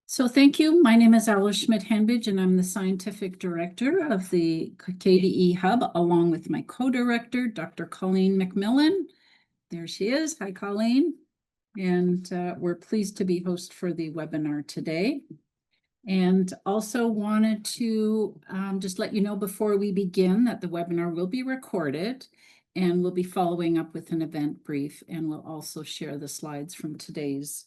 So thank you. My name is Alice Schmidt-Hanbidge, and I'm the Scientific Director of the KDE Hub, along with my co-director, Dr. Colleen McMillan. There she is. Hi, Colleen. And we're pleased to be host for the webinar today. And also wanted to just let you know before we begin that the webinar will be recorded, and we'll be following up with an event brief, and we'll also share the slides from today's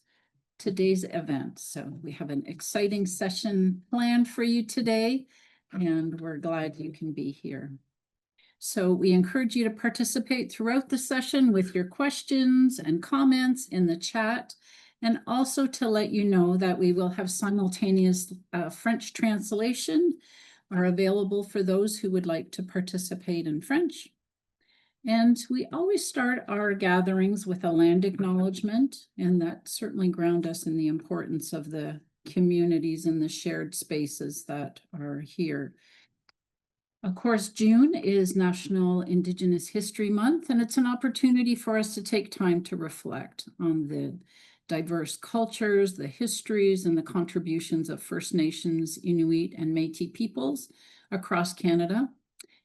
event. So we have an exciting session planned for you today, and we're glad you can be here. So we encourage you to participate throughout the session with your questions and comments in the chat, and also to let you know that we will have simultaneous French translation are available for those who would like to participate in French. And we always start our gatherings with a land acknowledgement, and that certainly ground us in the importance of the communities and the shared spaces that are here. Of course, June is National Indigenous History Month, and it's an opportunity for us to take time to reflect on the diverse cultures, the histories, and the contributions of First Nations, Inuit, and Métis peoples across Canada.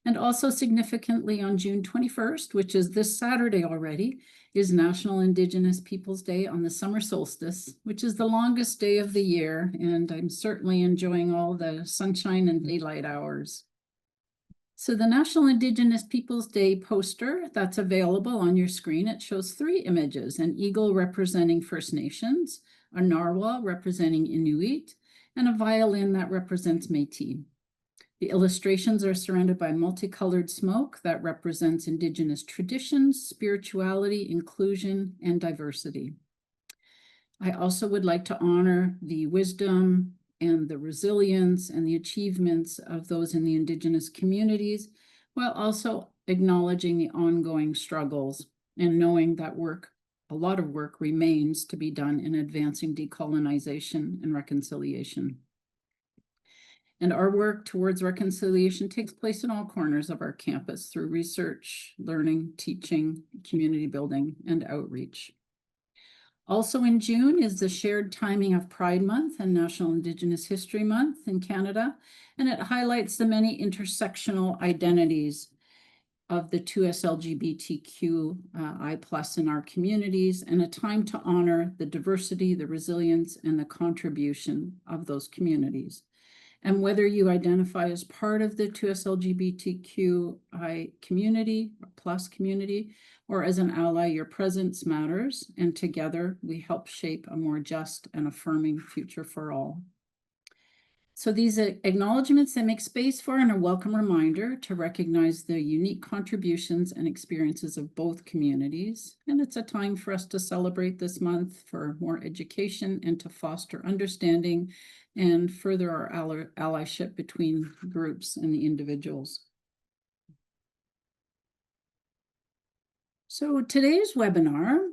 And also significantly on June 21st, which is this Saturday already, is National Indigenous Peoples Day on the summer solstice, which is the longest day of the year. And I'm certainly enjoying all the sunshine and daylight hours. So the National Indigenous Peoples Day poster that's available on your screen, it shows 3 images: an eagle representing First Nations, a narwhal representing Inuit, and a violin that represents Métis. The illustrations are surrounded by multicolored smoke that represents Indigenous traditions, spirituality, inclusion, and diversity. I also would like to honor the wisdom and the resilience and the achievements of those in the Indigenous communities, while also acknowledging the ongoing struggles and knowing that a lot of work remains to be done in advancing decolonization and reconciliation. And our work towards reconciliation takes place in all corners of our campus through research, learning, teaching, community building, and outreach. Also in June is the shared timing of Pride Month and National Indigenous History Month in Canada, and it highlights the many intersectional identities of the 2S LGBTQI+ in our communities, and a time to honor the diversity, the resilience, and the contribution of those communities. And whether you identify as part of the 2S LGBTQI community, plus community, or as an ally, your presence matters. And together we help shape a more just and affirming future for all. So these acknowledgements that make space for and a welcome reminder to recognize the unique contributions and experiences of both communities. And it's a time for us to celebrate this month for more education and to foster understanding and further our allyship between groups and the individuals. So today's webinar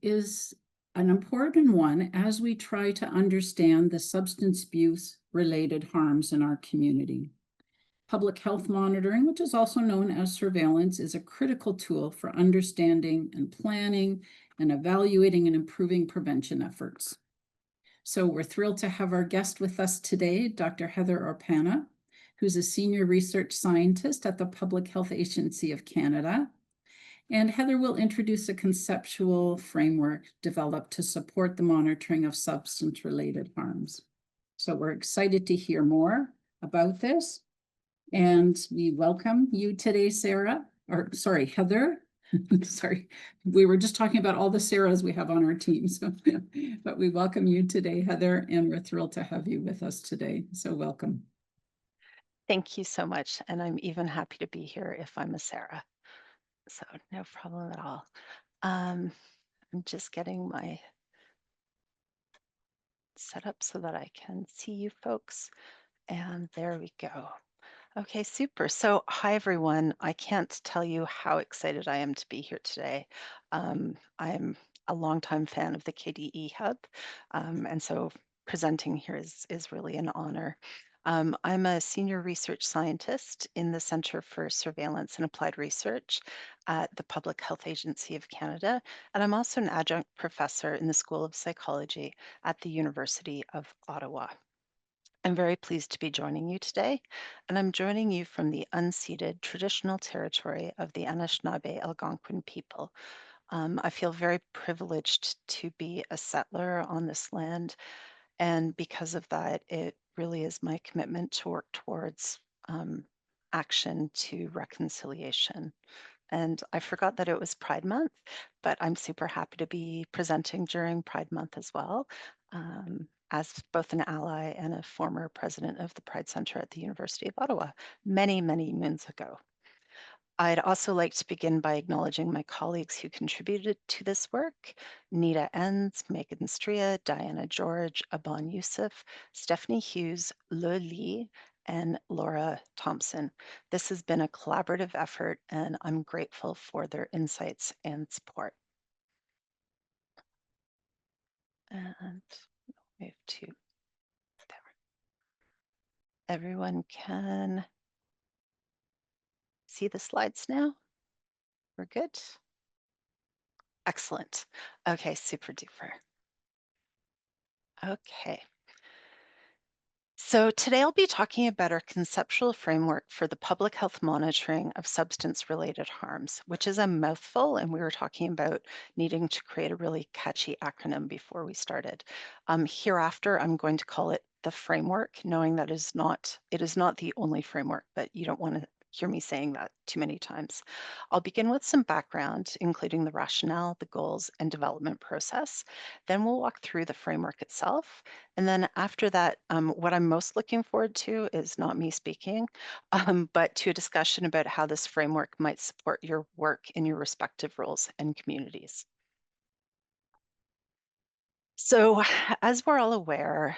is an important one as we try to understand the substance abuse related harms in our community. Public health monitoring, which is also known as surveillance, is a critical tool for understanding and planning and evaluating and improving prevention efforts. So we're thrilled to have our guest with us today, Dr. Heather Orpana, who's a senior research scientist at the Public Health Agency of Canada. And Heather will introduce a conceptual framework developed to support the monitoring of substance-related harms. So we're excited to hear more about this. And we welcome you today, Heather. Sorry, we were just talking about all the Sarahs we have on our team. So, but we welcome you today, Heather, and we're thrilled to have you with us today. So welcome. Thank you so much. And I'm even happy to be here if I'm a Sarah. So no problem at all. I'm just getting my set up so that I can see you folks. And there we go. Okay, super. So hi, everyone. I can't tell you how excited I am to be here today. I'm a longtime fan of the KDE Hub. And so presenting here is really an honor. I'm a senior research scientist in the Center for Surveillance and Applied Research at the Public Health Agency of Canada, and I'm also an adjunct professor in the School of Psychology at the University of Ottawa. I'm very pleased to be joining you today, and I'm joining you from the unceded traditional territory of the Anishinaabe Algonquin people. I feel very privileged to be a settler on this land, and because of that, it really is my commitment to work towards um, action to reconciliation. And I forgot that it was Pride Month, but I'm super happy to be presenting during Pride Month as well, as both an ally and a former president of the Pride Center at the University of Ottawa many, many moons ago. I'd also like to begin by acknowledging my colleagues who contributed to this work: Nita Enns, Megan Stria, Diana George, Aban Youssef, Stephanie Hughes, Le Lee, and Laura Thompson. This has been a collaborative effort, and I'm grateful for their insights and support. And move to there. Everyone can see the slides now? We're good? Excellent. Okay, super duper. Okay. So today I'll be talking about our conceptual framework for the public health monitoring of substance-related harms, which is a mouthful, and we were talking about needing to create a really catchy acronym before we started. Hereafter, I'm going to call it the framework, knowing that it is not the only framework, but you don't want to hear me saying that too many times. I'll begin with some background, including the rationale, the goals, and development process. Then we'll walk through the framework itself. And then after that, what I'm most looking forward to is not me speaking, but to a discussion about how this framework might support your work in your respective roles and communities. So, as we're all aware,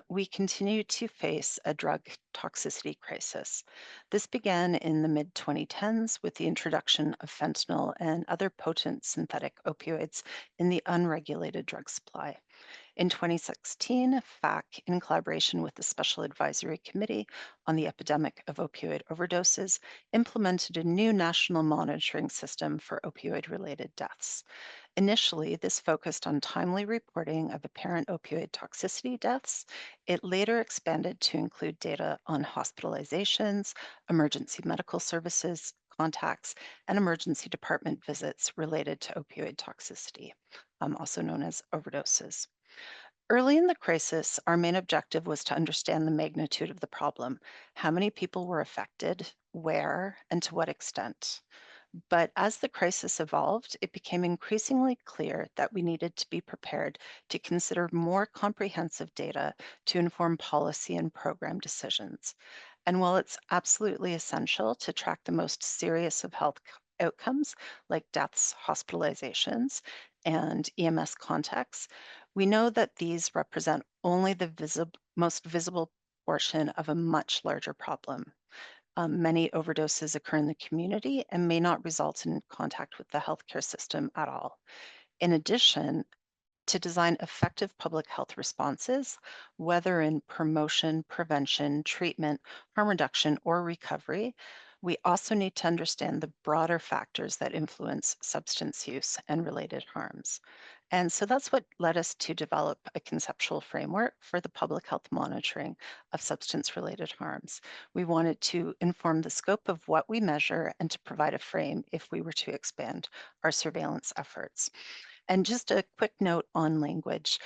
we continue to face a drug toxicity crisis. This began in the mid 2010s with the introduction of fentanyl and other potent synthetic opioids in the unregulated drug supply. In 2016, FAC, in collaboration with the Special Advisory Committee on the Epidemic of Opioid Overdoses, implemented a new national monitoring system for opioid-related deaths. Initially, this focused on timely reporting of apparent opioid toxicity deaths. It later expanded to include data on hospitalizations, emergency medical services, contacts, and emergency department visits related to opioid toxicity, also known as overdoses. Early in the crisis, our main objective was to understand the magnitude of the problem, how many people were affected, where, and to what extent. But as the crisis evolved, it became increasingly clear that we needed to be prepared to consider more comprehensive data to inform policy and program decisions. And while it's absolutely essential to track the most serious of health outcomes, like deaths, hospitalizations, and EMS contacts, we know that these represent only the most visible portion of a much larger problem. Many overdoses occur in the community and may not result in contact with the healthcare system at all. In addition, to design effective public health responses, whether in promotion, prevention, treatment, harm reduction, or recovery, we also need to understand the broader factors that influence substance use and related harms. And so that's what led us to develop a conceptual framework for the public health monitoring of substance related harms. We wanted to inform the scope of what we measure and to provide a frame if we were to expand our surveillance efforts. And just a quick note on language.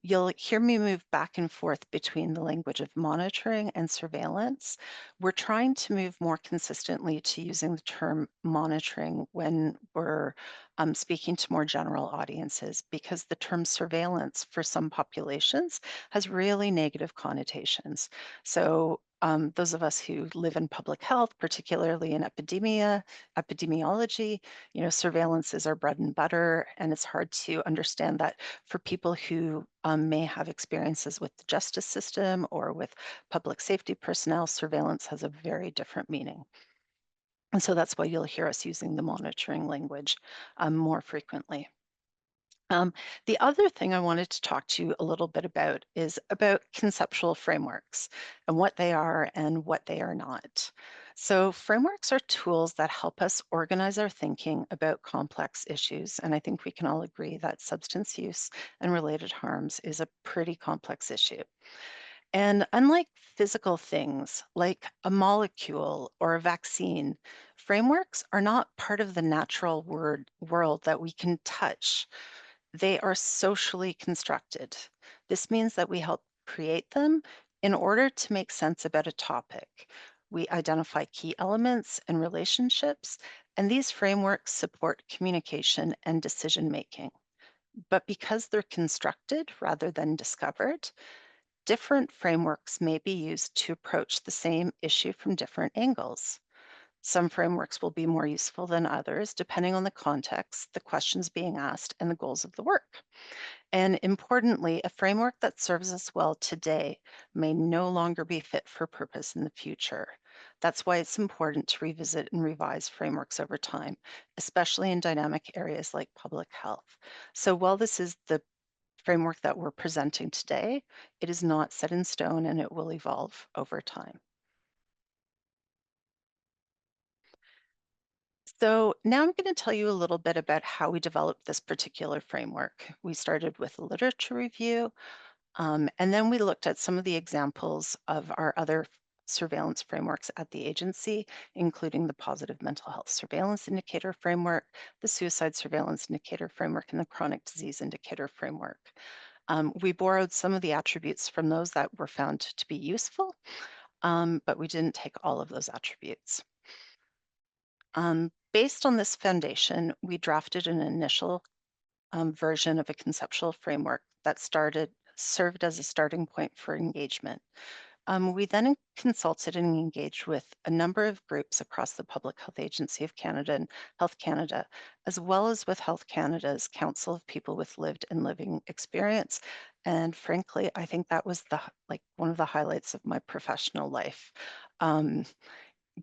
You'll hear me move back and forth between the language of monitoring and surveillance. We're trying to move more consistently to using the term monitoring when we're speaking to more general audiences, because the term surveillance for some populations has really negative connotations. So those of us who live in public health, particularly in epidemiology, surveillance is our bread and butter, and it's hard to understand that for people who may have experiences with the justice system or with public safety personnel, surveillance has a very different meaning. And so that's why you'll hear us using the monitoring language more frequently. Um, the other thing I wanted to talk to you a little bit about is about conceptual frameworks and what they are and what they are not. So, frameworks are tools that help us organize our thinking about complex issues. And I think we can all agree that substance use and related harms is a pretty complex issue. And unlike physical things like a molecule or a vaccine, frameworks are not part of the natural world that we can touch. They are socially constructed. This means that we help create them in order to make sense about a topic. We identify key elements and relationships, and these frameworks support communication and decision making. But because they're constructed rather than discovered, different frameworks may be used to approach the same issue from different angles. Some frameworks will be more useful than others, depending on the context, the questions being asked, and the goals of the work. And importantly, a framework that serves us well today may no longer be fit for purpose in the future. That's why it's important to revisit and revise frameworks over time, especially in dynamic areas like public health. So while this is the framework that we're presenting today, it is not set in stone and it will evolve over time. So now I'm going to tell you a little bit about how we developed this particular framework. We started with a literature review, and then we looked at some of the examples of our other surveillance frameworks at the agency, including the Positive Mental Health Surveillance Indicator Framework, the Suicide Surveillance Indicator Framework, and the Chronic Disease Indicator Framework. We borrowed some of the attributes from those that were found to be useful, but we didn't take all of those attributes. Based on this foundation, we drafted an initial version of a conceptual framework that served as a starting point for engagement. We then consulted and engaged with a number of groups across the Public Health Agency of Canada and Health Canada, as well as with Health Canada's Council of People with Lived and Living Experience. And frankly, I think that was like one of the highlights of my professional life. Um,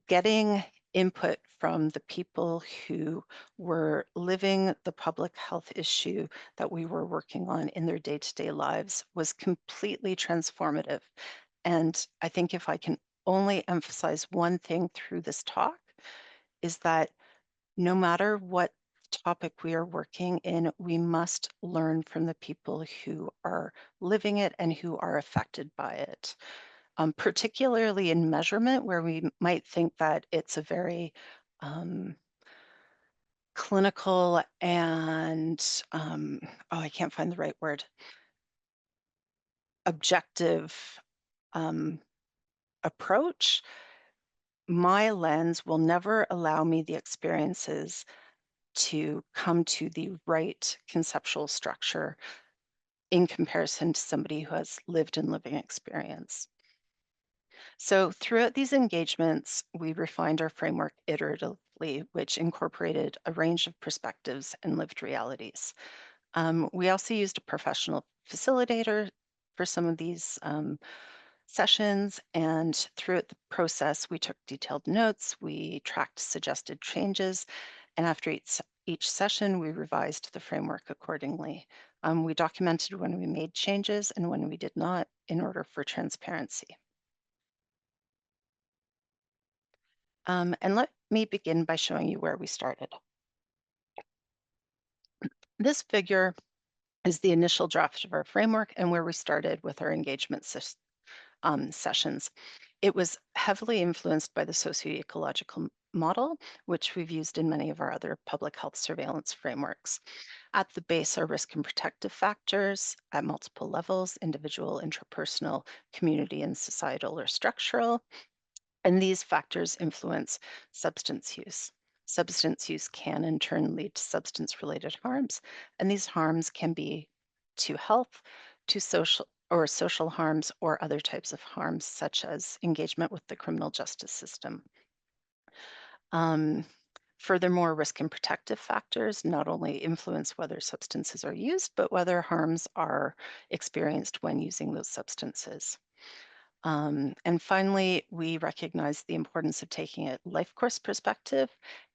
Getting input from the people who were living the public health issue that we were working on in their day-to-day lives was completely transformative. And I think if I can only emphasize one thing through this talk is that no matter what topic we are working in, we must learn from the people who are living it and who are affected by it, particularly in measurement, where we might think that it's a very clinical and, oh, I can't find the right word, objective um, approach. My lens will never allow me the experiences to come to the right conceptual structure in comparison to somebody who has lived and living experience. So throughout these engagements, we refined our framework iteratively, which incorporated a range of perspectives and lived realities. We also used a professional facilitator for some of these sessions, and throughout the process, we took detailed notes, we tracked suggested changes, and after each session, we revised the framework accordingly. We documented when we made changes and when we did not in order for transparency. And let me begin by showing you where we started. This figure is the initial draft of our framework and where we started with our engagement sessions. It was heavily influenced by the socio-ecological model, which we've used in many of our other public health surveillance frameworks. At the base are risk and protective factors at multiple levels, individual, intrapersonal, community, and societal or structural. And these factors influence substance use. Substance use can in turn lead to substance related harms, and these harms can be to health, to social harms, or other types of harms, such as engagement with the criminal justice system. Um, Furthermore, risk and protective factors not only influence whether substances are used, but whether harms are experienced when using those substances. And finally, we recognize the importance of taking a life course perspective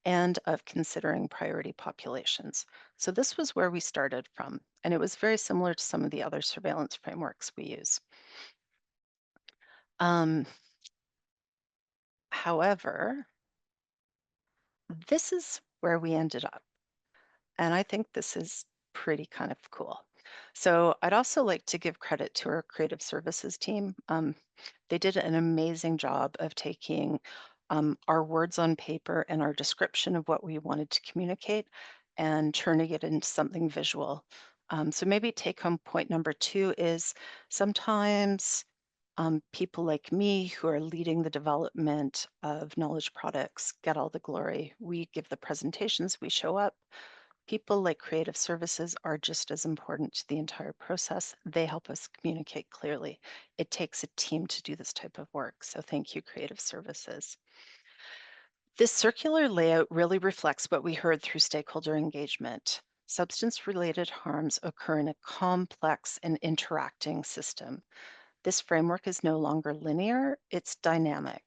and of considering priority populations. So this was where we started from, and it was very similar to some of the other surveillance frameworks we use. Um, However, this is where we ended up. And I think this is pretty kind of cool. So I'd also like to give credit to our creative services team. They did an amazing job of taking our words on paper and our description of what we wanted to communicate and turning it into something visual. So maybe take home point number 2 is sometimes people like me who are leading the development of knowledge products get all the glory. We give the presentations, we show up. People like creative services are just as important to the entire process. They help us communicate clearly. It takes a team to do this type of work. So thank you, creative services. This circular layout really reflects what we heard through stakeholder engagement. Substance-related harms occur in a complex and interacting system. This framework is no longer linear, it's dynamic.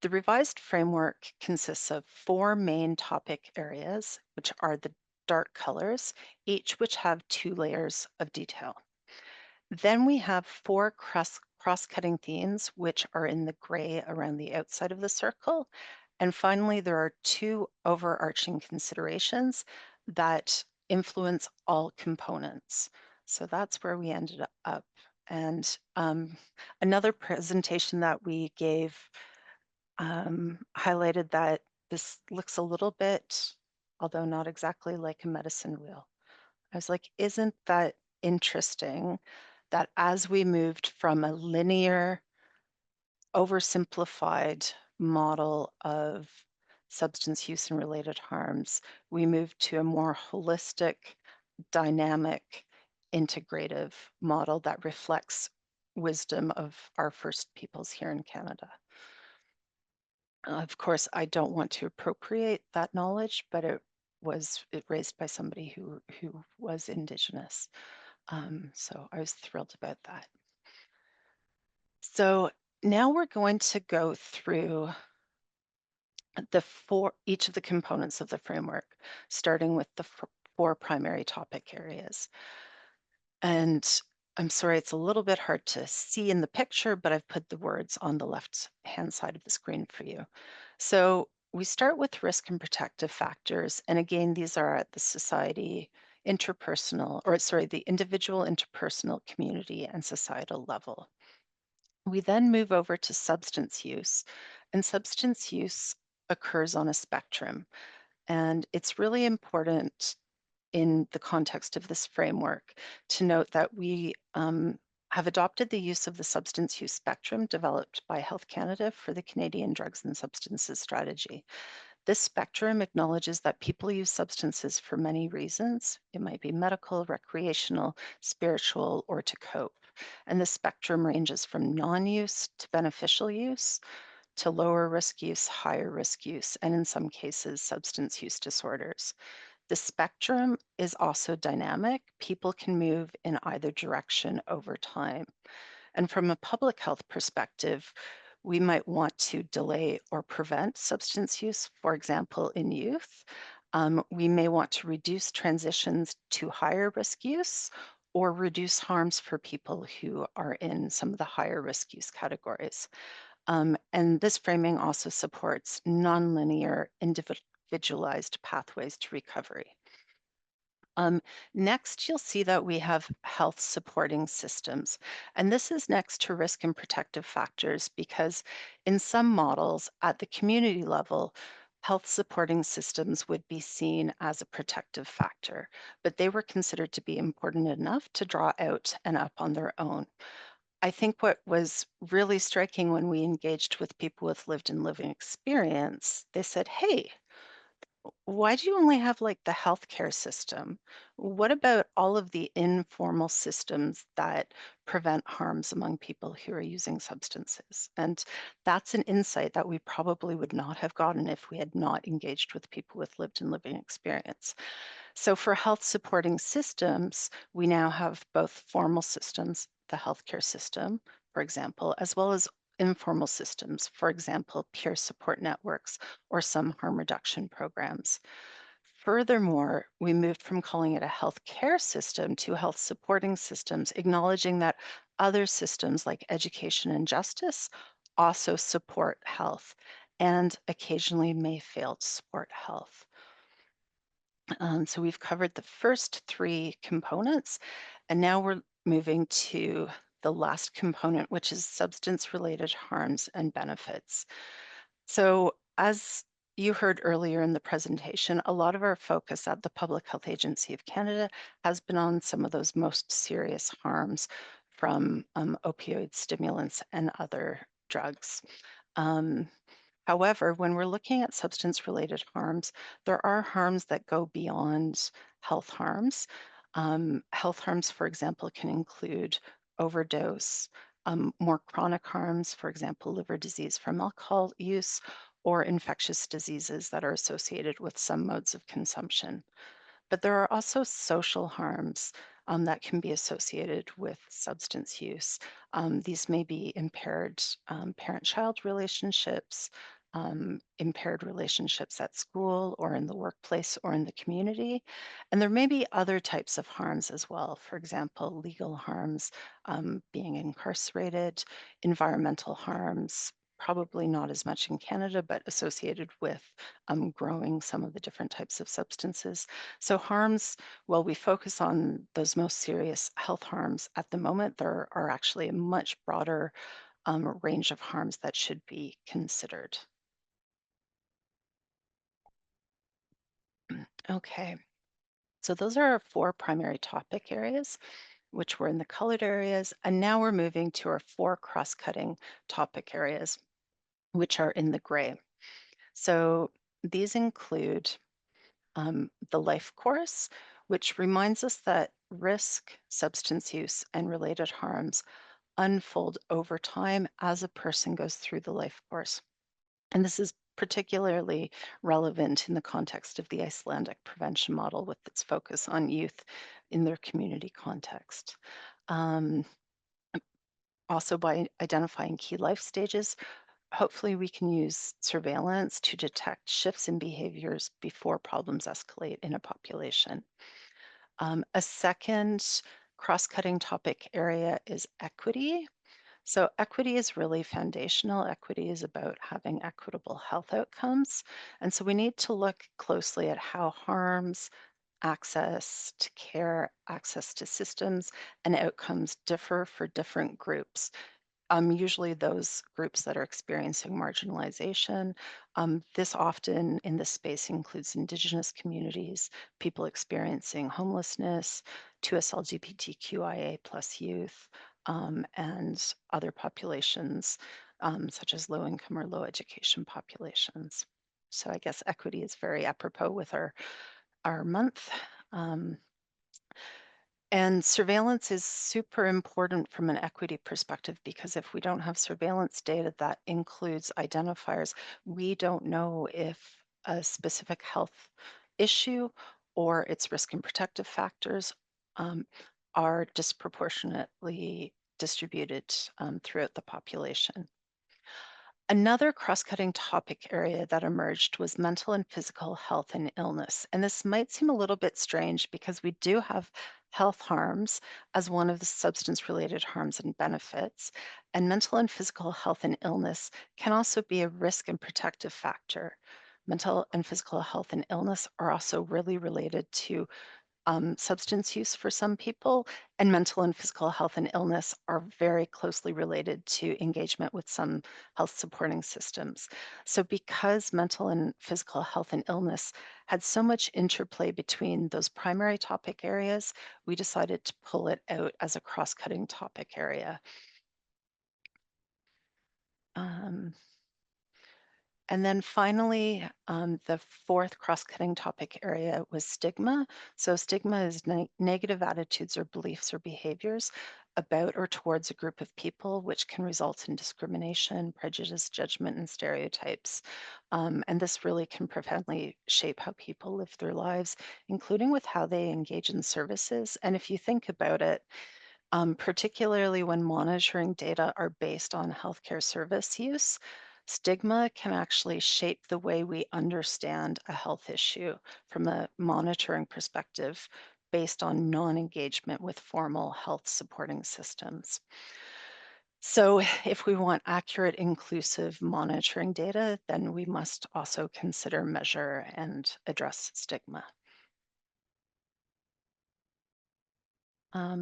The revised framework consists of 4 main topic areas, which are the dark colors, each which have 2 layers of detail. Then we have 4 cross-cutting themes, which are in the gray around the outside of the circle. And finally, there are 2 overarching considerations that influence all components. So that's where we ended up. And another presentation that we gave highlighted that this looks a little bit, although not exactly like a medicine wheel. I was like, isn't that interesting that as we moved from a linear, oversimplified model of substance use and related harms, we moved to a more holistic, dynamic, integrative model that reflects wisdom of our First Peoples here in Canada. Of course, I don't want to appropriate that knowledge, but it raised by somebody who was Indigenous. So I was thrilled about that. So now we're going to go through each of the components of the framework, starting with the 4 primary topic areas. And I'm sorry, it's a little bit hard to see in the picture, but I've put the words on the left-hand side of the screen for you. So we start with risk and protective factors. And again, these are at the society, interpersonal, or sorry, the individual, interpersonal, community, and societal level. We then move over to substance use, and substance use occurs on a spectrum. And it's really important in the context of this framework to note that we have adopted the use of the substance use spectrum developed by Health Canada for the Canadian Drugs and Substances Strategy. This spectrum acknowledges that people use substances for many reasons. It might be medical, recreational, spiritual, or to cope. And the spectrum ranges from non-use to beneficial use to lower risk use, higher risk use, and in some cases, substance use disorders. The spectrum is also dynamic. People can move in either direction over time. And from a public health perspective, we might want to delay or prevent substance use, for example, in youth. We may want to reduce transitions to higher risk use or reduce harms for people who are in some of the higher risk use categories. And this framing also supports nonlinear individualized pathways to recovery. Next, you'll see that we have health supporting systems. And this is next to risk and protective factors because in some models at the community level, health supporting systems would be seen as a protective factor, but they were considered to be important enough to draw out and up on their own. I think what was really striking when we engaged with people with lived and living experience, they said, hey, why do you only have like the healthcare system? What about all of the informal systems that prevent harms among people who are using substances? And that's an insight that we probably would not have gotten if we had not engaged with people with lived and living experience. So for health supporting systems, we now have both formal systems, the healthcare system, for example, as well as informal systems, for example, peer support networks or some harm reduction programs. Furthermore, we moved from calling it a health care system to health supporting systems, acknowledging that other systems like education and justice also support health and occasionally may fail to support health. So we've covered the first three components, and now we're moving to the last component, which is substance-related harms and benefits. So as you heard earlier in the presentation, a lot of our focus at the Public Health Agency of Canada has been on some of those most serious harms from opioid stimulants and other drugs. Um, However, when we're looking at substance-related harms, there are harms that go beyond health harms. Health harms, for example, can include overdose, more chronic harms, for example, liver disease from alcohol use, or infectious diseases that are associated with some modes of consumption. But there are also social harms that can be associated with substance use. These may be impaired parent-child relationships, impaired relationships at school or in the workplace or in the community. And there may be other types of harms as well. For example, legal harms, being incarcerated, environmental harms, probably not as much in Canada, but associated with growing some of the different types of substances. So harms, well, we focus on those most serious health harms at the moment. There are actually a much broader range of harms that should be considered. Okay, so those are our four primary topic areas, which were in the colored areas. And now we're moving to our four cross-cutting topic areas, which are in the gray. So these include the life course, which reminds us that risk, substance use, and related harms unfold over time as a person goes through the life course. And this is particularly relevant in the context of the Icelandic prevention model with its focus on youth in their community context. Um, Also, by identifying key life stages, hopefully we can use surveillance to detect shifts in behaviors before problems escalate in a population. A second cross-cutting topic area is equity. So equity is really foundational. Equity is about having equitable health outcomes. And so we need to look closely at how harms, access to care, access to systems, and outcomes differ for different groups, usually those groups that are experiencing marginalization. This often in this space includes Indigenous communities, people experiencing homelessness, 2S LGBTQIA plus youth, and other populations such as low income or low education populations. So I guess equity is very apropos with our month. Um, and surveillance is super important from an equity perspective because if we don't have surveillance data that includes identifiers, we don't know if a specific health issue or its risk and protective factors um, are disproportionately distributed throughout the population. Another cross-cutting topic area that emerged was mental and physical health and illness. And this might seem a little bit strange because we do have health harms as one of the substance-related harms and benefits. And mental and physical health and illness can also be a risk and protective factor. Mental and physical health and illness are also really related to substance use for some people, and mental and physical health and illness are very closely related to engagement with some health supporting systems. So, because mental and physical health and illness had so much interplay between those primary topic areas, we decided to pull it out as a cross cutting topic area. Um, And then finally, the fourth cross-cutting topic area was stigma. So stigma is negative attitudes or beliefs or behaviors about or towards a group of people, which can result in discrimination, prejudice, judgment, and stereotypes. And this really can profoundly shape how people live their lives, including with how they engage in services. And if you think about it, particularly when monitoring data are based on healthcare service use. Stigma can actually shape the way we understand a health issue from a monitoring perspective based on non-engagement with formal health supporting systems. So if we want accurate, inclusive monitoring data, then we must also consider, measure, and address stigma.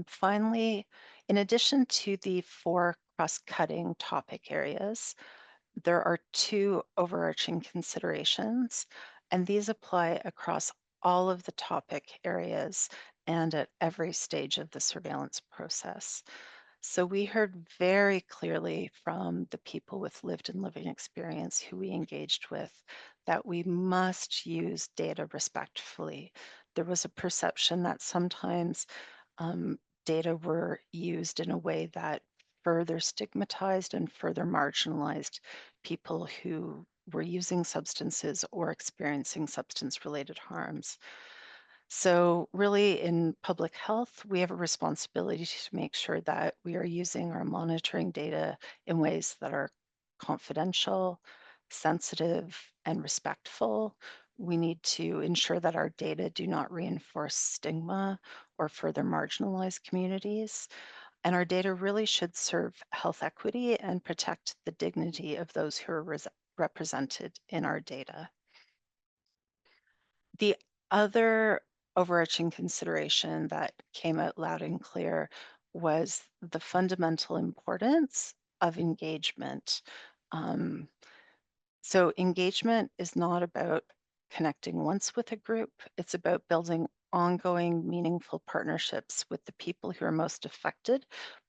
Finally, in addition to the four cross-cutting topic areas, there are two overarching considerations, and these apply across all of the topic areas and at every stage of the surveillance process. So we heard very clearly from the people with lived and living experience who we engaged with that we must use data respectfully. There was a perception that sometimes data were used in a way that further stigmatized and further marginalized people who were using substances or experiencing substance-related harms. So really in public health, we have a responsibility to make sure that we are using our monitoring data in ways that are confidential, sensitive, and respectful. We need to ensure that our data do not reinforce stigma or further marginalize communities. And our data really should serve health equity and protect the dignity of those who are represented in our data. The other overarching consideration that came out loud and clear was the fundamental importance of engagement. Um, so engagement is not about connecting once with a group, it's about building ongoing, meaningful partnerships with the people who are most affected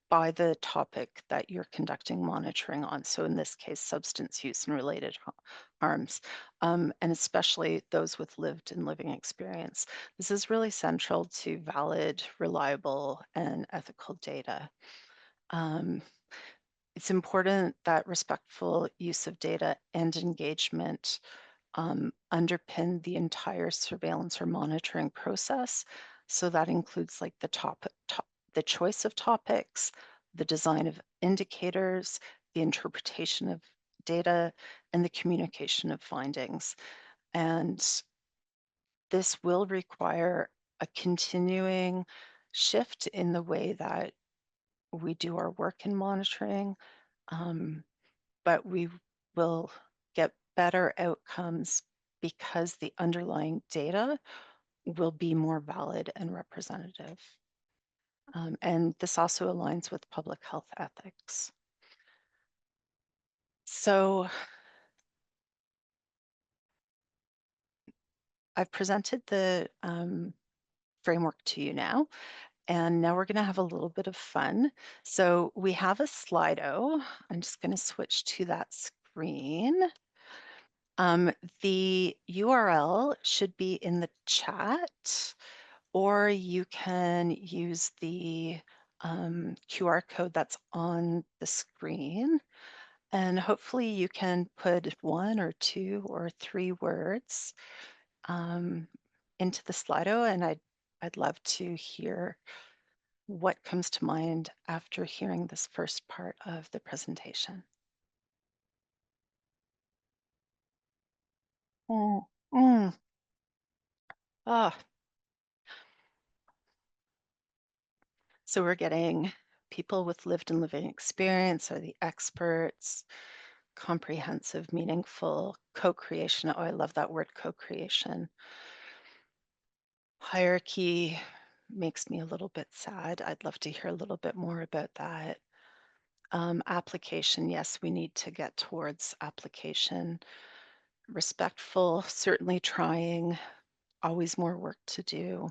by the topic that you're conducting monitoring on. So in this case, substance use and related harms, and especially those with lived and living experience. This is really central to valid, reliable, and ethical data. Um, it's important that respectful use of data and engagement underpin the entire surveillance or monitoring process. So that includes like the choice of topics, the design of indicators, the interpretation of data, and the communication of findings. And this will require a continuing shift in the way that we do our work in monitoring, but we will get better outcomes because the underlying data will be more valid and representative. And this also aligns with public health ethics. So I've presented the framework to you now, and now we're going to have a little bit of fun. So we have a Slido. I'm just going to switch to that screen. The URL should be in the chat, or you can use the QR code that's on the screen. And hopefully you can put 1 or 2 or 3 words into the Slido, and I'd love to hear what comes to mind after hearing this first part of the presentation. Mm, mm. Ah, so we're getting people with lived and living experience are the experts, comprehensive, meaningful, co-creation. Oh, I love that word, co-creation. Hierarchy makes me a little bit sad. I'd love to hear a little bit more about that. Application, yes, we need to get towards application. Respectful, certainly trying, always more work to do.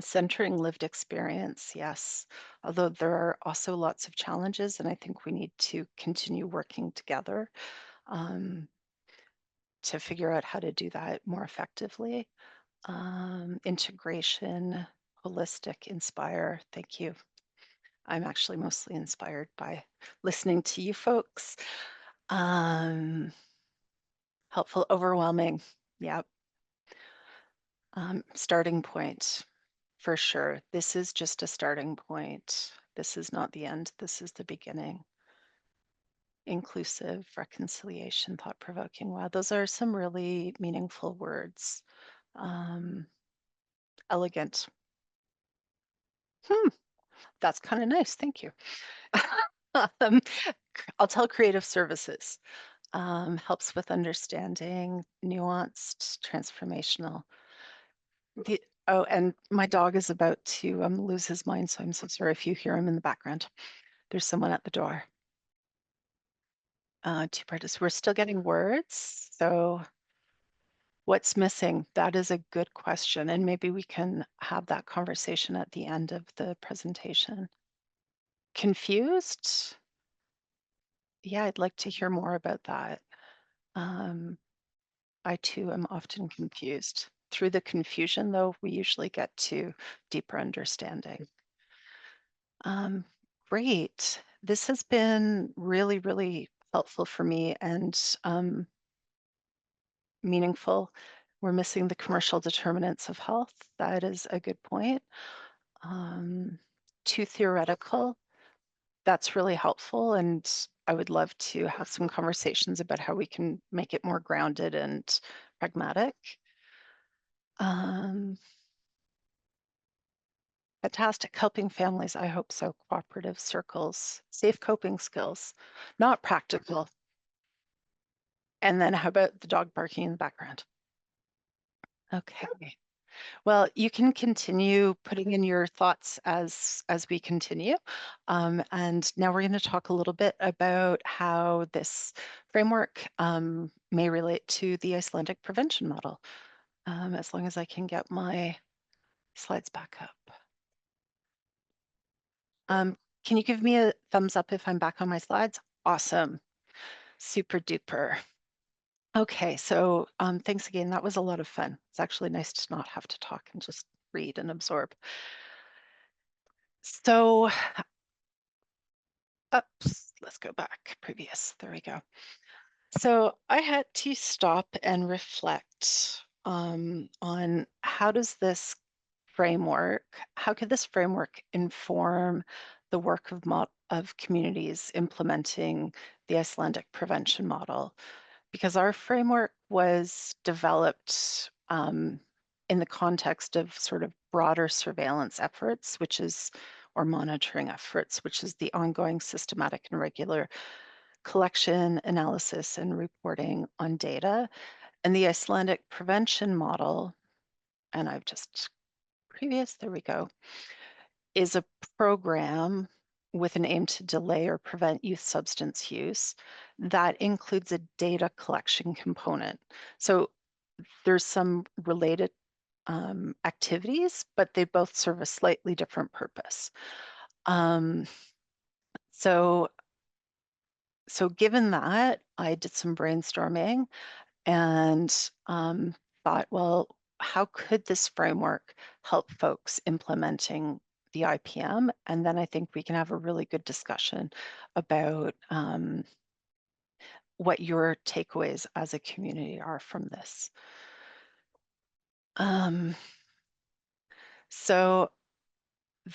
Centering lived experience, yes, although there are also lots of challenges, and I think we need to continue working together to figure out how to do that more effectively. Integration, holistic, inspire, thank you. I'm actually mostly inspired by listening to you folks. Helpful, overwhelming, yep. Starting point, for sure. This is just a starting point. This is not the end. This is the beginning. Inclusive, reconciliation, thought-provoking. Wow, those are some really meaningful words. Elegant. That's kind of nice. Thank you. um, I'll tell creative services. Helps with understanding, nuanced, transformational. Oh, and my dog is about to lose his mind, so I'm so sorry if you hear him in the background. There's someone at the door. Two-parters. We're still getting words, so what's missing? That is a good question, and maybe we can have that conversation at the end of the presentation. Confused? Yeah, I'd like to hear more about that. I too am often confused. Through the confusion, though, we usually get to deeper understanding. Great. This has been really, really helpful for me and meaningful. We're missing the commercial determinants of health. That is a good point. Too theoretical. That's really helpful. And I would love to have some conversations about how we can make it more grounded and pragmatic. Fantastic. Helping families. I hope so. Cooperative circles, safe coping skills, not practical. And then how about the dog barking in the background? Okay. Well, you can continue putting in your thoughts as we continue. And now we're going to talk a little bit about how this framework may relate to the Icelandic prevention model, as long as I can get my slides back up. Can you give me a thumbs up if I'm back on my slides? Awesome. Super duper. Okay, so thanks again. That was a lot of fun. It's actually nice to not have to talk and just read and absorb. So, oops, let's go back. Previous, there we go. So I had to stop and reflect on how does this framework, how could this framework inform the work of communities implementing the Icelandic prevention model? Because our framework was developed in the context of sort of broader surveillance efforts, or monitoring efforts, which is the ongoing systematic and regular collection, analysis, and reporting on data. And the Icelandic prevention model, and I've just there we go, is a program with an aim to delay or prevent youth substance use that includes a data collection component. So there's some related activities, but they both serve a slightly different purpose. So given that, I did some brainstorming and thought, well, how could this framework help folks implementing the IPM? And then I think we can have a really good discussion about what your takeaways as a community are from this. So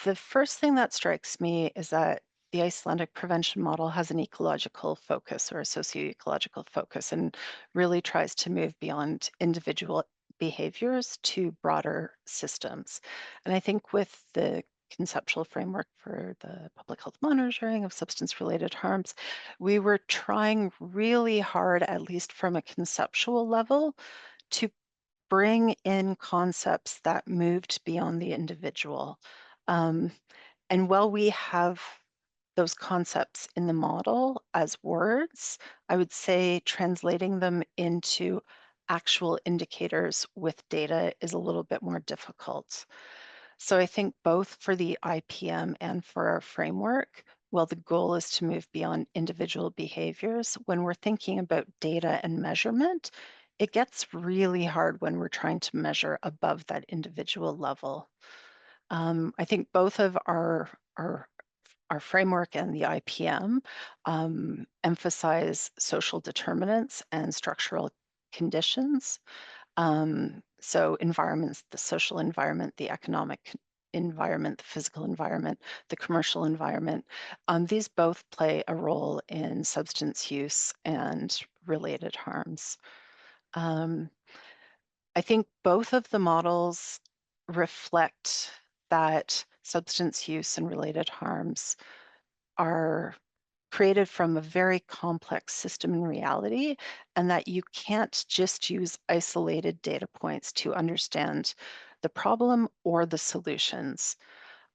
the first thing that strikes me is that the Icelandic prevention model has an ecological focus or a socio-ecological focus and really tries to move beyond individual behaviors to broader systems. And I think with the conceptual framework for the public health monitoring of substance-related harms, we were trying really hard, at least from a conceptual level, to bring in concepts that moved beyond the individual. And while we have those concepts in the model as words, I would say translating them into actual indicators with data is a little bit more difficult. So I think both for the IPM and for our framework, well, the goal is to move beyond individual behaviors. When we're thinking about data and measurement, it gets really hard when we're trying to measure above that individual level. I think both of our framework and the IPM emphasize social determinants and structural conditions. So environments, the social environment, the economic environment, the physical environment, the commercial environment. These both play a role in substance use and related harms. Um, I think both of the models reflect that substance use and related harms are created from a very complex system in reality, and that you can't just use isolated data points to understand the problem or the solutions.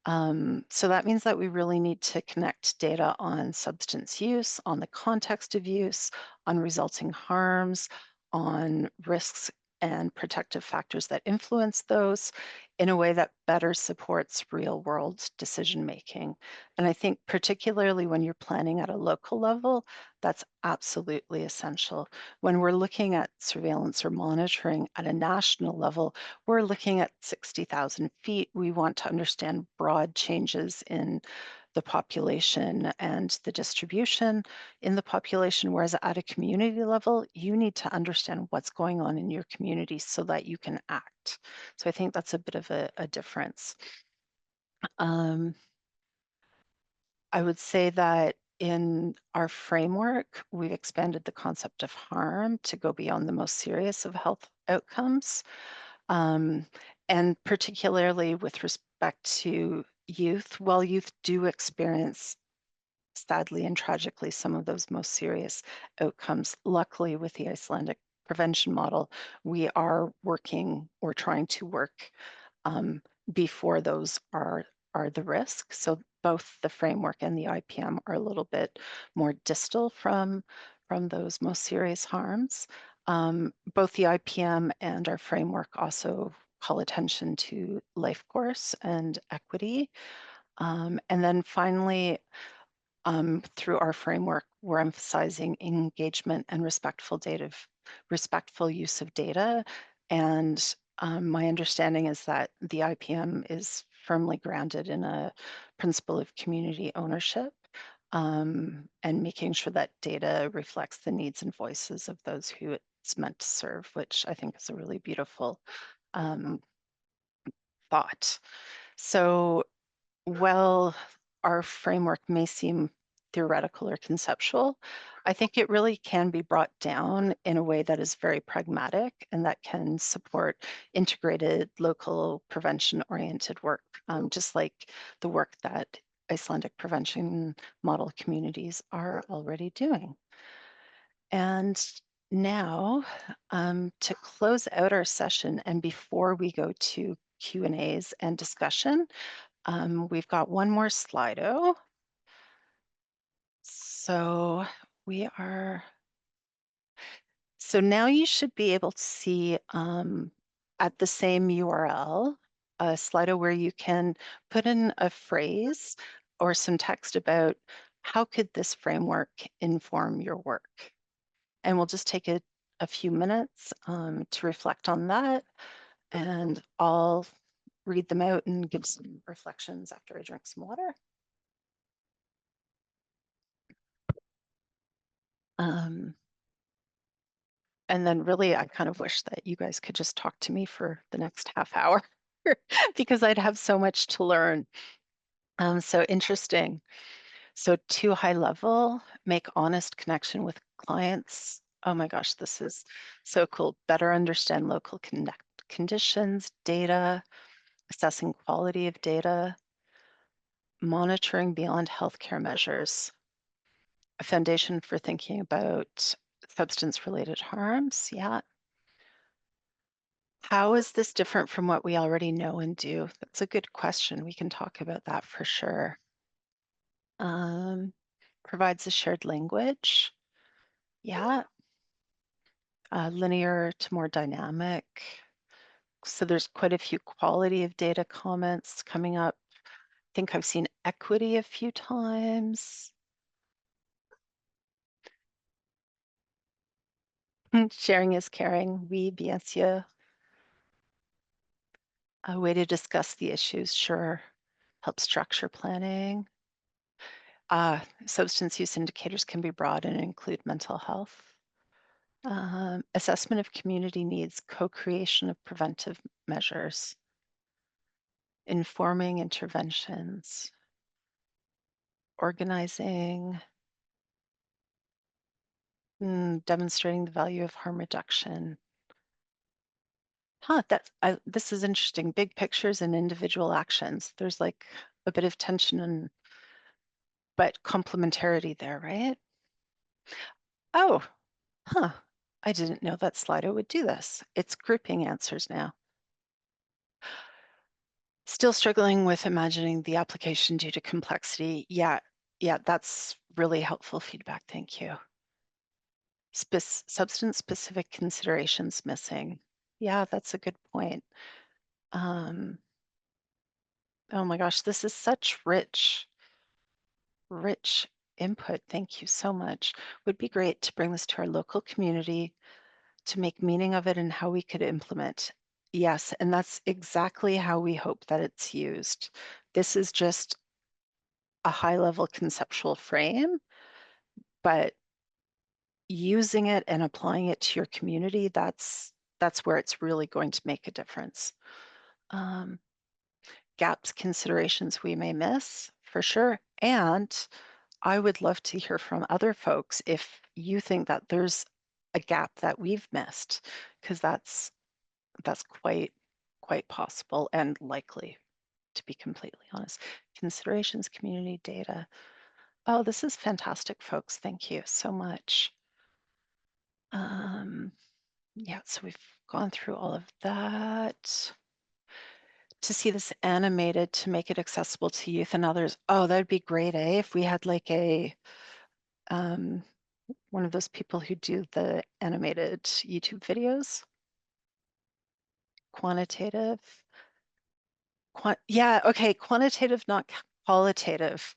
So that means that we really need to connect data on substance use, on the context of use, on resulting harms, on risks and protective factors that influence those in a way that better supports real world decision making. And I think particularly when you're planning at a local level, that's absolutely essential. When we're looking at surveillance or monitoring at a national level, we're looking at 60,000 feet. We want to understand broad changes in the population and the distribution in the population, whereas at a community level, you need to understand what's going on in your community so that you can act. So I think that's a bit of a difference. Um, I would say that in our framework, we've expanded the concept of harm to go beyond the most serious of health outcomes. Um, and particularly with respect to youth, while youth do experience, sadly and tragically, some of those most serious outcomes, luckily with the Icelandic prevention model, we are working or trying to work um, before those are the risk. So both the framework and the IPM are a little bit more distal from those most serious harms. Both the IPM and our framework also call attention to life course and equity. And then finally, through our framework, we're emphasizing engagement and respectful use of data. And my understanding is that the IPM is firmly grounded in a principle of community ownership, and making sure that data reflects the needs and voices of those who it's meant to serve, which I think is a really beautiful um, thought. So while our framework may seem theoretical or conceptual, I think it really can be brought down in a way that is very pragmatic and that can support integrated local prevention-oriented work, just like the work that Icelandic prevention model communities are already doing. And now, to close out our session and before we go to Q&As and discussion, we've got one more Slido. So we are, so now you should be able to see at the same URL, a Slido where you can put in a phrase or some text about how could this framework inform your work. And we'll just take a few minutes to reflect on that, and I'll read them out and give some reflections after I drink some water. And then really, I kind of wish that you guys could just talk to me for the next half hour because I'd have so much to learn. So interesting. So too high level, make honest connection with clients. Oh my gosh, this is so cool. Better understand local conditions, data, assessing quality of data, monitoring beyond healthcare measures, a foundation for thinking about substance-related harms. Yeah. How is this different from what we already know and do? That's a good question. We can talk about that for sure. Provides a shared language. Yeah. Linear to more dynamic. So there's quite a few quality of data comments coming up. I think I've seen equity a few times. Sharing is caring. Oui, bien sûr. A way to discuss the issues, sure. Help structure planning. Substance use indicators can be broad and include mental health. Assessment of community needs, co-creation of preventive measures. informing interventions, organizing, demonstrating the value of harm reduction. This is interesting. Big pictures and individual actions. There's like a bit of tension but complementarity there, right? Oh, I didn't know that Slido would do this. It's grouping answers now. Still struggling with imagining the application due to complexity. Yeah, that's really helpful feedback. Thank you. Substance-specific considerations missing. Yeah, that's a good point. Oh my gosh, this is such rich input. Thank you so much. Would be great to bring this to our local community to make meaning of it and how we could implement. Yes, and that's exactly how we hope that it's used. This is just a high-level conceptual frame, but using it and applying it to your community, that's where it's really going to make a difference. Gaps, considerations we may miss, for sure. And I would love to hear from other folks if you think that there's a gap that we've missed, because that's quite possible and likely, to be completely honest. Considerations, community data. Oh, this is fantastic, folks. Thank you so much. Yeah, so we've gone through all of that. To see this animated to make it accessible to youth and others. Oh, that'd be great, eh? If we had like a one of those people who do the animated YouTube videos. Quantitative. Yeah, okay, quantitative, not qualitative.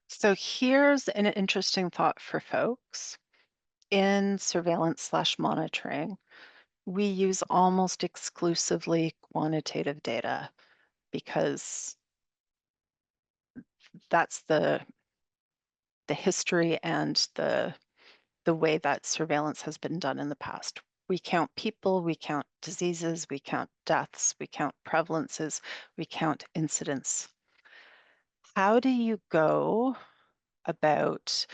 So here's an interesting thought for folks. In surveillance/monitoring, we use almost exclusively quantitative data because that's the history and the way that surveillance has been done in the past. We count people, we count diseases, we count deaths, we count prevalences, we count incidents. How do you go about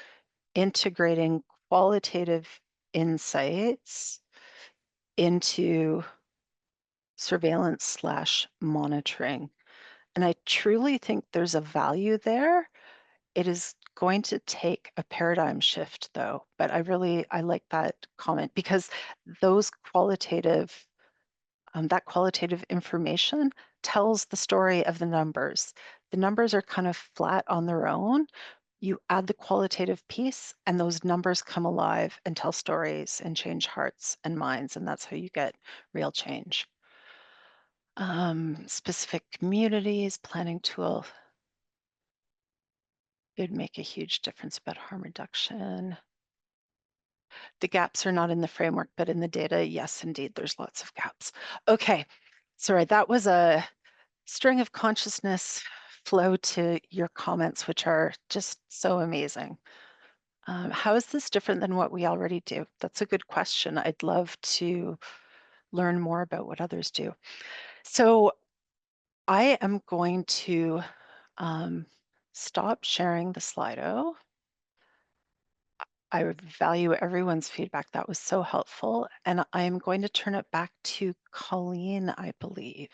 integrating qualitative insights into surveillance/monitoring? And I truly think there's a value there. It is going to take a paradigm shift though, but I like that comment because those qualitative, that qualitative information tells the story of the numbers. The numbers are kind of flat on their own. You add the qualitative piece and those numbers come alive and tell stories and change hearts and minds, and that's how you get real change. Specific communities, planning tool. It would make a huge difference about harm reduction. The gaps are not in the framework, but in the data. Yes, indeed, there's lots of gaps. Okay, sorry, that was a string of consciousness flow to your comments, which are just so amazing. How is this different than what we already do? That's a good question. I'd love to learn more about what others do. So I am going to stop sharing the Slido. I would value everyone's feedback. That was so helpful. And I am going to turn it back to Colleen, I believe.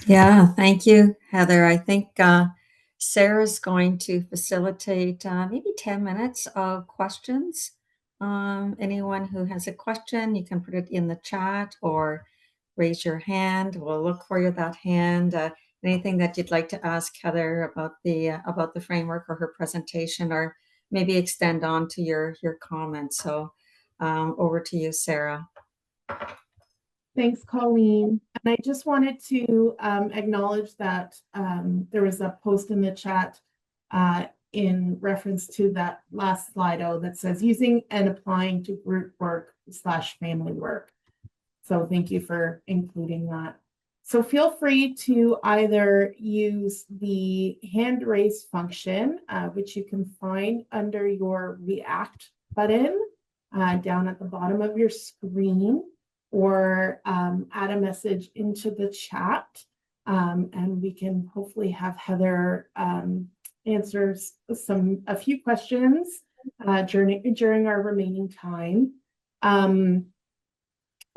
Yeah, thank you, Heather. I think Sarah's going to facilitate maybe 10 minutes of questions. Anyone who has a question, you can put it in the chat or raise your hand. We'll look for that hand. Anything that you'd like to ask Heather about the framework or her presentation, or maybe extend on to your comments. So over to you, Sarah. Thanks, Colleen. And I just wanted to acknowledge that there was a post in the chat in reference to that last Slido that says using and applying to group work/family work. So thank you for including that. So feel free to either use the hand raise function, which you can find under your React button down at the bottom of your screen, or add a message into the chat. And we can hopefully have Heather answer a few questions during our remaining time. And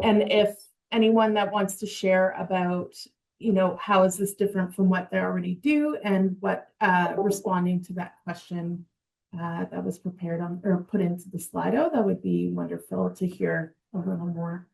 if anyone that wants to share about, how is this different from what they already do, and what responding to that question that was prepared on or put into the Slido, that would be wonderful to hear a little more.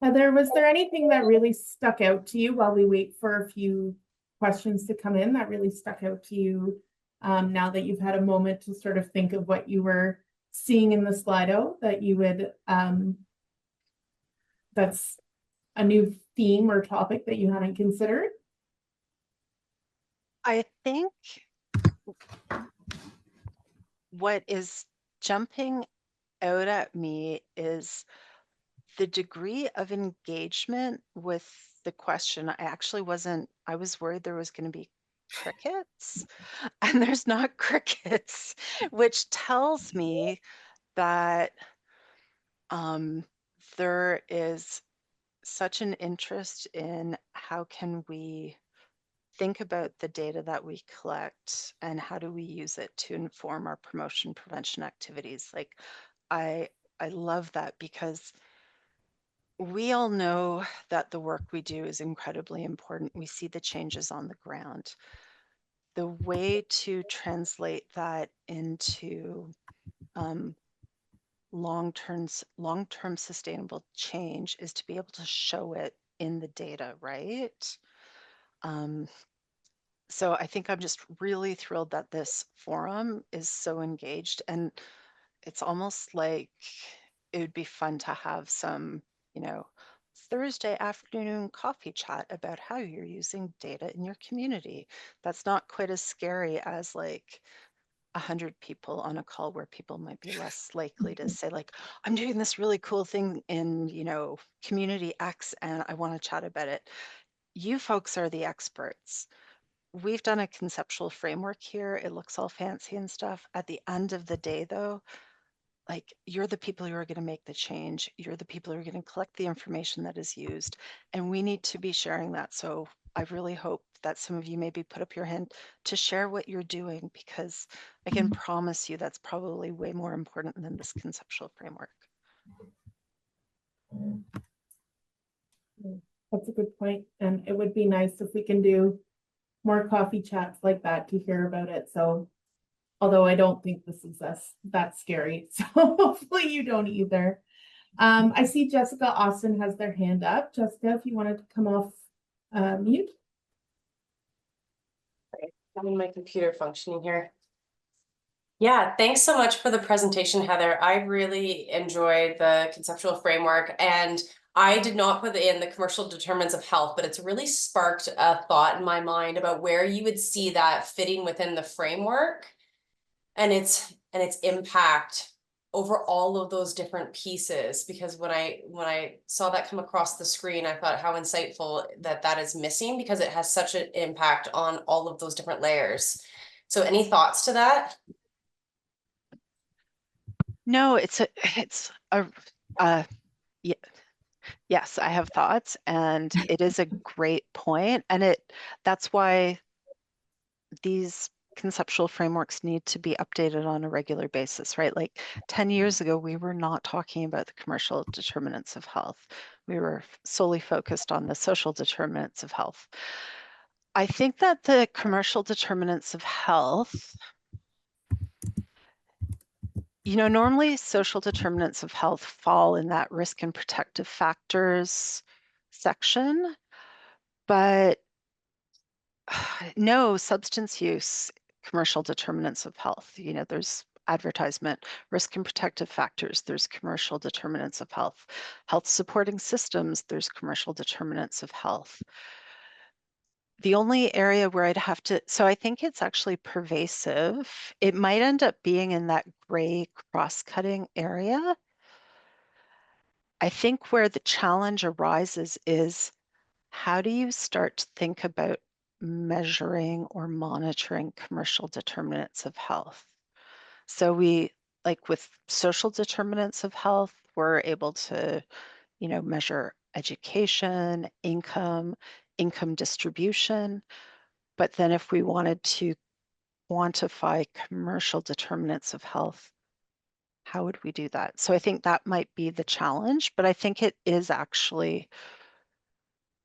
Heather, was there anything that really stuck out to you while we wait for a few questions to come in, that really stuck out to you now that you've had a moment to sort of think of what you were seeing in the Slido, that you would, that's a new theme or topic that you hadn't considered? I think what is jumping out at me is the degree of engagement with the question. I was worried there was going to be crickets, and there's not crickets, which tells me that there is such an interest in how can we think about the data that we collect and how do we use it to inform our promotion prevention activities. Like, I love that, because we all know that the work we do is incredibly important. We see the changes on the ground. The way to translate that into long-term sustainable change is to be able to show it in the data, right? So I think I'm just really thrilled that this forum is so engaged, and it's almost like it would be fun to have some, Thursday afternoon coffee chat about how you're using data in your community. That's not quite as scary as like 100 people on a call, where people might be less likely to say like, I'm doing this really cool thing in, community X and I want to chat about it. You folks are the experts. We've done a conceptual framework here. It looks all fancy and stuff. At the end of the day, though, like, you're the people who are going to make the change. You're the people who are going to collect the information that is used, and we need to be sharing that. So I really hope that some of you maybe put up your hand to share what you're doing, because I can promise you that's probably way more important than this conceptual framework. That's a good point. And it would be nice if we can do more coffee chats like that to hear about it. So, although I don't think this is that scary, so hopefully you don't either. I see Jessica Austin has their hand up. Jessica, if you wanted to come off mute. Great. Having my computer functioning here. Yeah, thanks so much for the presentation, Heather. I really enjoyed the conceptual framework, and I did not put in the commercial determinants of health, but it's really sparked a thought in my mind about where you would see that fitting within the framework and its impact over all of those different pieces. Because when I saw that come across the screen, I thought how insightful that is missing, because it has such an impact on all of those different layers. So any thoughts to that? No, yeah. Yes, I have thoughts, and it is a great point, and that's why these conceptual frameworks need to be updated on a regular basis, right? Like 10 years ago, we were not talking about the commercial determinants of health. We were solely focused on the social determinants of health. I think that the commercial determinants of health, normally social determinants of health fall in that risk and protective factors section, but no substance use commercial determinants of health. There's advertisement, risk and protective factors, there's commercial determinants of health, health supporting systems, there's commercial determinants of health. The only area where I'd have to, so I think it's actually pervasive. It might end up being in that gray cross-cutting area. I think where the challenge arises is, how do you start to think about measuring or monitoring commercial determinants of health? So we, like with social determinants of health, we're able to, measure education, income distribution. But then if we wanted to quantify commercial determinants of health, how would we do that? So I think that might be the challenge, but I think it is actually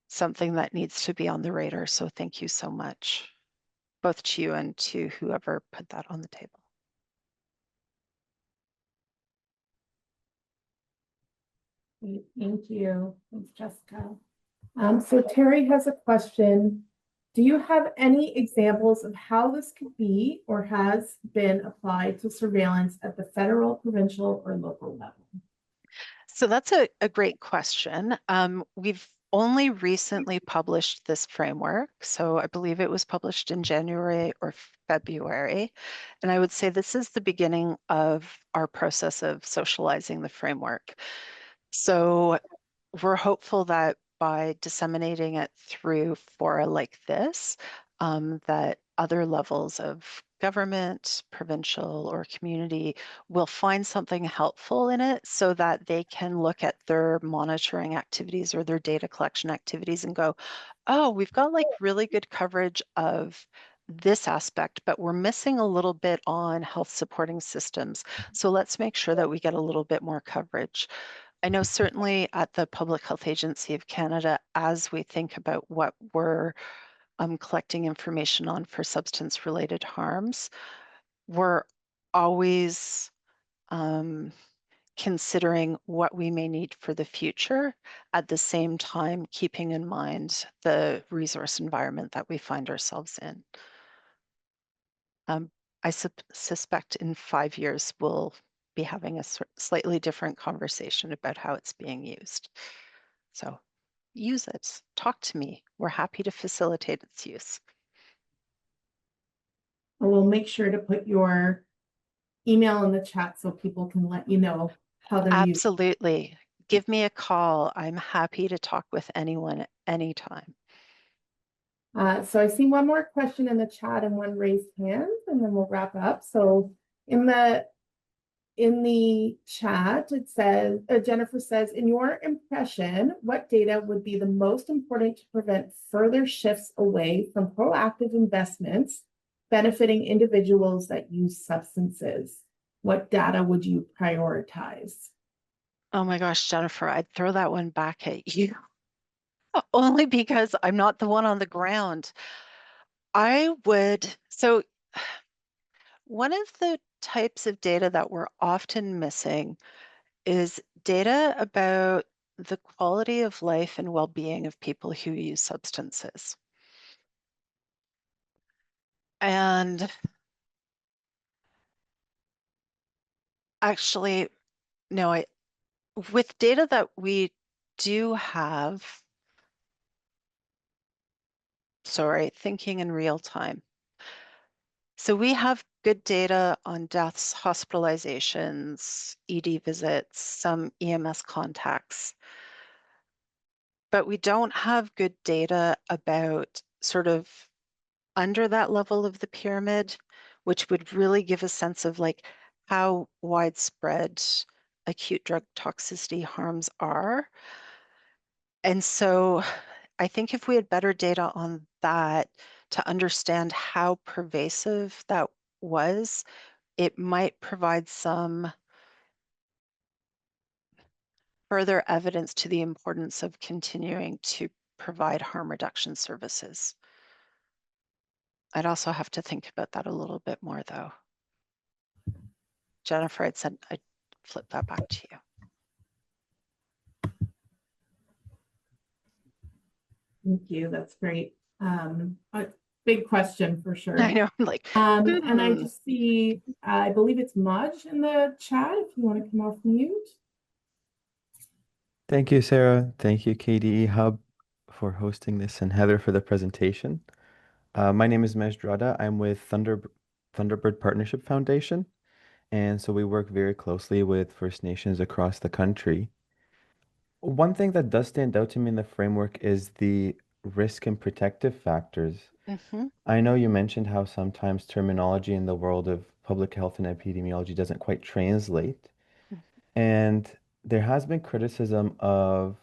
something that needs to be on the radar. So thank you so much, both to you and to whoever put that on the table. Great, thank you. Thanks, Jessica. So Terry has a question. Do you have any examples of how this could be or has been applied to surveillance at the federal, provincial, or local level? So that's a great question. We've only recently published this framework. So I believe it was published in January or February. And I would say this is the beginning of our process of socializing the framework. So we're hopeful that by disseminating it through fora like this, that other levels of government, provincial, or community will find something helpful in it so that they can look at their monitoring activities or their data collection activities and go, oh, we've got like really good coverage of this aspect, but we're missing a little bit on health supporting systems. So let's make sure that we get a little bit more coverage. I know certainly at the Public Health Agency of Canada, as we think about what we're collecting information on for substance-related harms, we're always considering what we may need for the future, at the same time keeping in mind the resource environment that we find ourselves in. I suspect in 5 years we'll be having a slightly different conversation about how it's being used. So use it, talk to me. We're happy to facilitate its use. We'll make sure to put your email in the chat so people can let you know how they're using. Absolutely. Give me a call. I'm happy to talk with anyone at any time. So I see one more question in the chat and one raised hand, and then we'll wrap up. So in the chat, it says, Jennifer says, in your impression, what data would be the most important to prevent further shifts away from proactive investments benefiting individuals that use substances? What data would you prioritize? Oh my gosh, Jennifer, I'd throw that one back at you. Only because I'm not the one on the ground. So one of the types of data that we're often missing is data about the quality of life and well-being of people who use substances. And actually, no, with data that we do have, sorry, thinking in real time. So we have good data on deaths, hospitalizations, ED visits, some EMS contacts, but we don't have good data about sort of under that level of the pyramid, which would really give a sense of like how widespread acute drug toxicity harms are. And so I think if we had better data on that to understand how pervasive that was, it might provide some further evidence to the importance of continuing to provide harm reduction services. I'd also have to think about that a little bit more though. Jennifer, I'd flip that back to you. Thank you. That's great. big question for sure. I know, I'm like, And I just see, I believe it's Mudge in the chat, if you want to come off mute. Thank you, Sarah. Thank you, KDE Hub, for hosting this, and Heather for the presentation. My name is Mej Drada. I'm with Thunderbird Partnership Foundation, and so we work very closely with First Nations across the country. One thing that does stand out to me in the framework is the risk and protective factors. mhm, I know you mentioned how sometimes terminology in the world of public health and epidemiology doesn't quite translate. mm, And there has been criticism of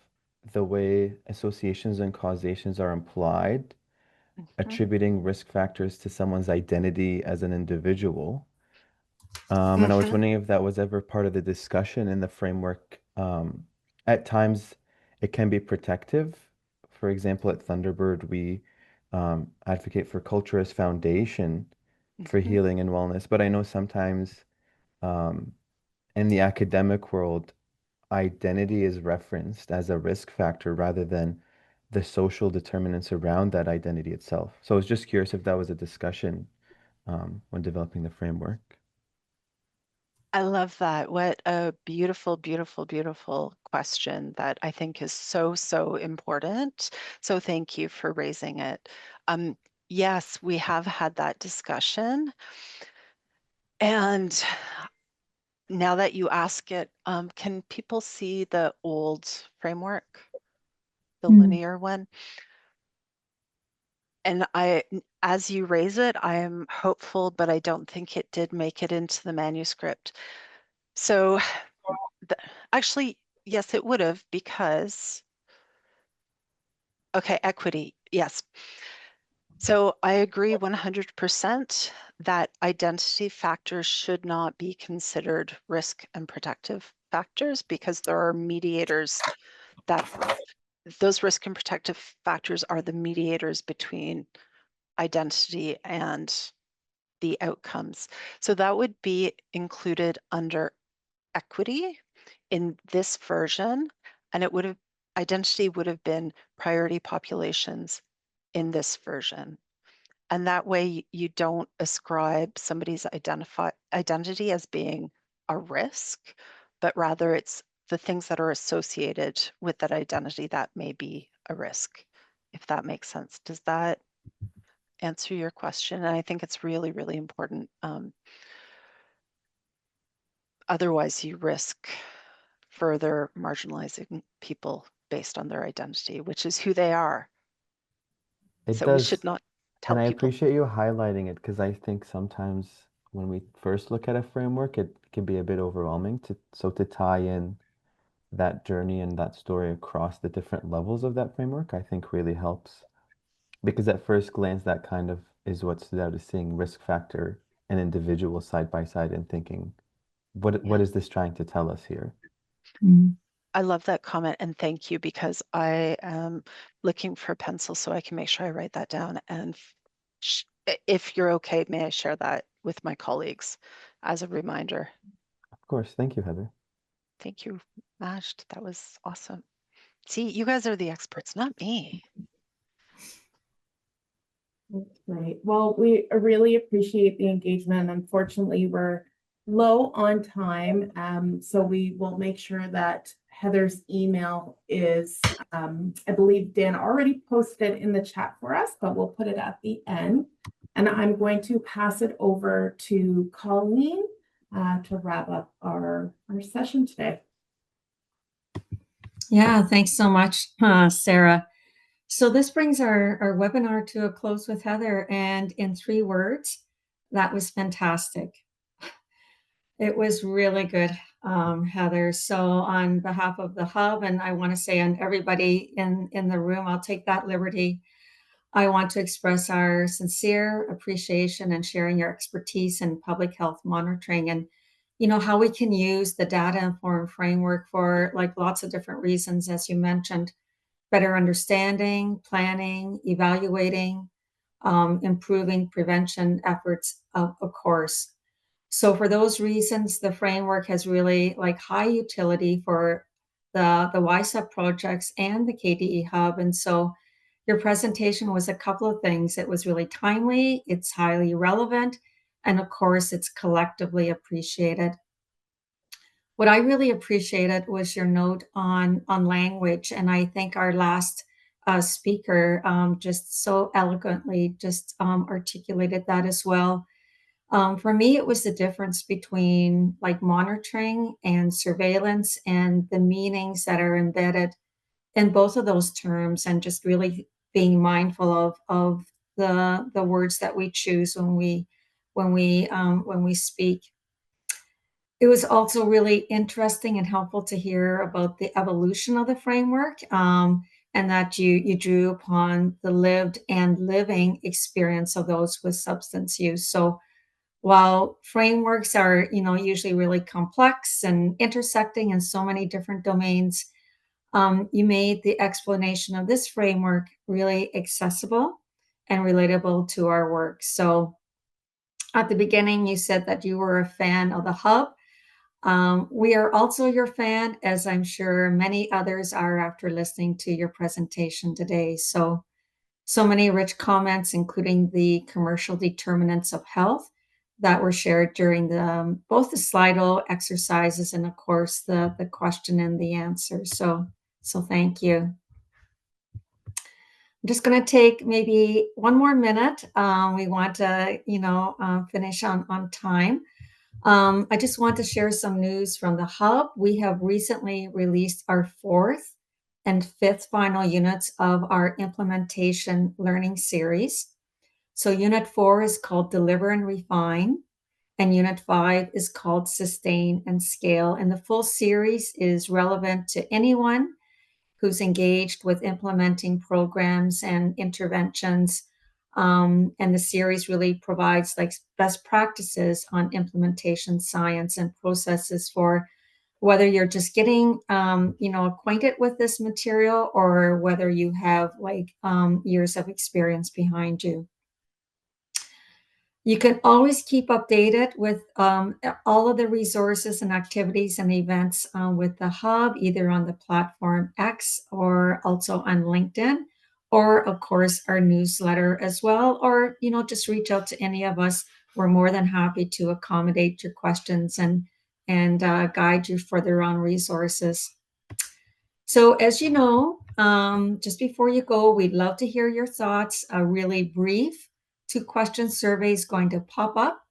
the way associations and causations are implied, mhm, attributing risk factors to someone's identity as an individual. And I was mhm. wondering if that was ever part of the discussion in the framework. At times, it can be protective. For example, at Thunderbird, we advocate for culture as foundation for Mhm. healing and wellness. But I know sometimes um, in the academic world, identity is referenced as a risk factor rather than the social determinants around that identity itself. So I was just curious if that was a discussion when developing the framework. I love that. What a beautiful, beautiful, beautiful question that I think is so, so important. So thank you for raising it. Yes, we have had that discussion. And now that you ask it, can people see the old framework, the linear one? And as you raise it, I am hopeful, but I don't think it did make it into the manuscript. So actually, yes, it would have, because, okay, equity, yes. So I agree 100% that identity factors should not be considered risk and protective factors, because there are mediators that those risk and protective factors are the mediators between identity and the outcomes. So that would be included under equity in this version, and it would have, identity would have been priority populations in this version. And that way you don't ascribe somebody's identity as being a risk, but rather it's the things that are associated with that identity that may be a risk, if that makes sense. Does that answer your question? And I think it's really, really important. Otherwise, you risk further marginalizing people based on their identity, which is who they are. It So we should does, not tell and I people. appreciate you highlighting it because I think sometimes when we first look at a framework, it can be a bit overwhelming to tie in that journey and that story across the different levels of that framework, I think really helps. Because at first glance, that kind of is what stood out, as seeing risk factor and individual side by side and thinking, what Yeah. is this trying to tell us here? I love that comment, and thank you, because I am looking for a pencil so I can make sure I write that down. And if you're okay, may I share that with my colleagues as a reminder? Of course, thank you, Heather. Thank you, Majd. That was awesome. See, you guys are the experts, not me. That's great. Well, we really appreciate the engagement. Unfortunately, we're low on time. So we will make sure that Heather's email is, I believe Dan already posted it in the chat for us, but we'll put it at the end. And I'm going to pass it over to Colleen to wrap up our session today. Yeah, thanks so much, Sarah. So this brings our webinar to a close with Heather, and in 3 words, that was fantastic. It was really good, Heather. So on behalf of the Hub, and I want to say on everybody in the room, I'll take that liberty. I want to express our sincere appreciation and sharing your expertise in public health monitoring, and how we can use the data-informed framework for like lots of different reasons, as you mentioned: better understanding, planning, evaluating, improving prevention efforts, of course. So for those reasons, the framework has really like high utility for the YSUP projects and the KDE Hub. And so Your presentation was a couple of things. It was really timely, it's highly relevant, and of course, it's collectively appreciated. What I really appreciated was your note on language, and I think our last speaker just so eloquently just articulated that as well. For me, it was the difference between like monitoring and surveillance and the meanings that are embedded in both of those terms, and just really being mindful of the words that we choose when we speak. It was also really interesting and helpful to hear about the evolution of the framework, and that you drew upon the lived and living experience of those with substance use. So while frameworks are, usually really complex and intersecting in so many different domains, you made the explanation of this framework really accessible and relatable to our work. So at the beginning, you said that you were a fan of the Hub. We are also your fan, as I'm sure many others are after listening to your presentation today. So many rich comments, including the commercial determinants of health that were shared during both the Slido exercises and of course the question and the answer. So thank you. I'm just going to take maybe one more minute. We want to, finish on time. I just want to share some news from the Hub. We have recently released our 4th and 5th final units of our implementation learning series. So Unit 4 is called Deliver and Refine, and Unit 5 is called Sustain and Scale. And the full series is relevant to anyone who's engaged with implementing programs and interventions. And the series really provides like best practices on implementation science and processes for whether you're just getting, acquainted with this material or whether you have years of experience behind you. You can always keep updated with all of the resources and activities and events with the Hub, either on the platform X or also on LinkedIn, or of course our newsletter as well, or just reach out to any of us. We're more than happy to accommodate your questions and guide you further on resources. So as you know, just before you go, we'd love to hear your thoughts. A really brief 2-question survey is going to pop up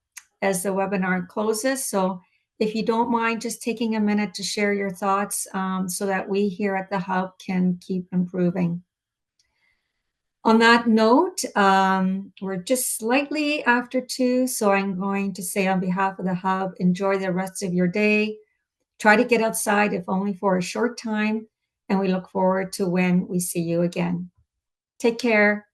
as the webinar closes. So if you don't mind just taking a minute to share your thoughts so that we here at the Hub can keep improving. On that note, we're just slightly after 2, so I'm going to say on behalf of the Hub, enjoy the rest of your day. Try to get outside, if only for a short time, and we look forward to when we see you again. Take care.